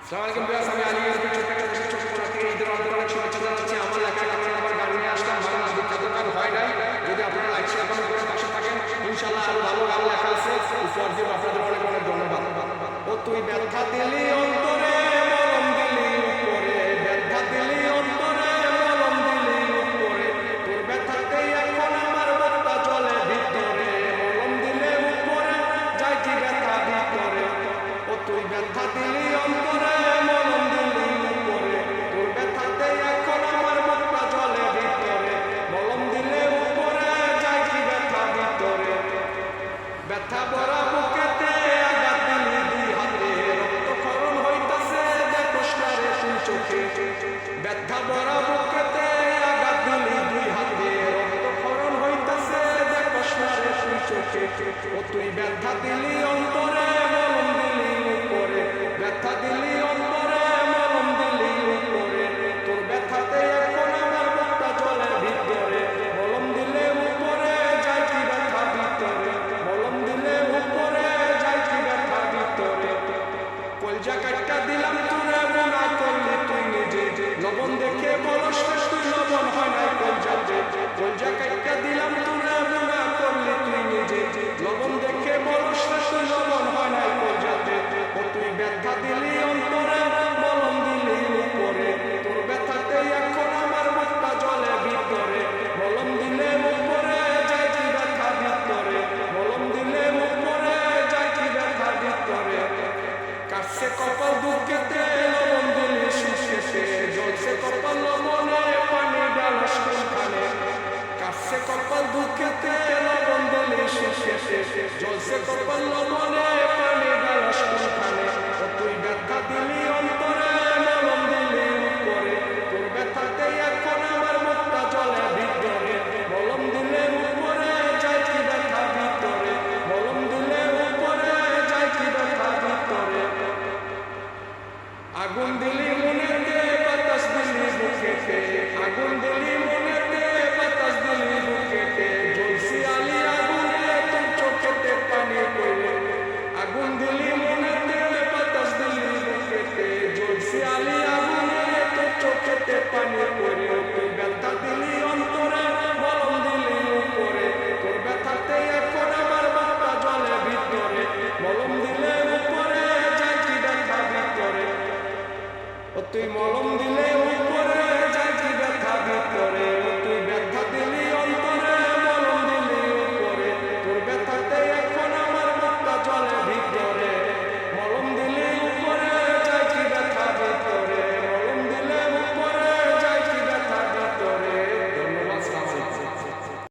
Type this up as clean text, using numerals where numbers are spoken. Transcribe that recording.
সালামালাইকুম বিয়াস, আমি আলী ছোট্ট একটা দেশের ছোট্টপোনা থেকে ঈদের অনেক শুভেচ্ছা জানাচ্ছি। আমার লেখায় কারণে আমার গান নিয়ে আসলাম, বাংলা বিখ্যাত গান হয় নাই। যদি আপনারা লাইক শেয়ার কমেন্ট করে পাশে থাকেন, ইনশাআল্লাহ আরো ভালো গান লেখা আছে, উপহার দিব আপনাদের। অনেক অনেক ধন্যবাদ। ও তুই ব্যথা দিলি অন্তরে, মলম দিলি উপরে, ব্যথা দিলি অন্তরে, মলম দিলি উপরে, তোর ব্যথাতে এখন আমার বুকটা জ্বলে ভিতরে, মলম দিলে উপরে যায় কি ব্যথা ভিতরে। ও তুই ব্যথা দিলি অন্তরে, মলম দিলি উপরে, তোর ব্যথাতে এখন আমার বুকটা জ্বলে ভিতরে, মলম দিলে উপরে যায় কি ব্যথা ভিতরে। ব্যথা ভরা বুকেতে আঘাত দিলি দুই হাতে, রক্তক্ষরণ হইতাছে দেখোস না রে তুই চোখে। ব্যথা ভরা বুকেতে আঘাত দিলি দুই হাতে, রক্তক্ষরণ হইতাছে দেখোস না রে তুই চোখে। ও তুই ব্যথা দিলি অন্তরে, মলম দিলি উপরে, ব্যথা দিলি অন্তরে, মলম দিলি উপরে, তোর ব্যথাতে এখন আমার বুকটা জ্বলে ভিতরে, মলম দিলে উপরে যায় কি ব্যথা ভিতরে, মলম দিলে উপরে যায় কি ব্যথা ভিতরে। কলজা কাটটা দিলাম তোরে, গুনাহ করলি তুই নিজে, লবণ দেখে বলস তুই লবণ হয় না কলজাতে। কলজা কাটটা দিলাম তোরে, গুনাহ করলি তুই নিজে, লবণ দেখে বলস তুই লবণ হয় না কলজাতে। ও তুই ব্যথা দিলি অন্তরে, মলম দিলি উপরে, তোর ব্যথাতে এখন আমার বুকটা জ্বলে ভিতরে, মলম দিলে উপরে যায় কি ব্যথা ভিতরে, মলম দিলে উপরে যায় কি ব্যথা ভিতরে। কাটছে কপাল দুঃখেতে, লবণ দিলি সুখেতে, জ্বলছে কপাল লবণে, পানি ডালস কোনখানে। কাটছে কপাল দুঃখেতে, লবণ দিলি সুখেতে, জ্বলছে কপাল লবণে, পানি ডালস কোনখানে। ও তুই ব্যথা দিলি অন্তরে, মলম দিলি উপরে, তোর ব্যথাতে এখন আমার মুখটা জ্বলে ভিতরে, মলম দিলে উপরে যায় কি ব্যথা ভিতরে, মলম দিলে উপরে যায় কি ব্যথা ভিতরে। আগুন দিলি মনেতে, বাতাস দিলি বুকেতে, আগুন দিলি মনেতে, বাতাস দিলি বুকেতে, জ্বলছি আলি আগুনে তোর চোখেতে পানি পড়ে। আগুন দিলি মনেতে, বাতাস দিলি বুকেতে, জ্বলছি আলি আগুনে তোর চোখেতে পানি পড়ে। তুই ব্যথা দিলি অন্তরে, মলম দিলি উপরে, তোর ব্যথাতে এখন আমার বুকটা জ্বলে ভিতরে, মলম দিলে উপরে যায় কি ব্যথা ভিতরে। ও তুই মলম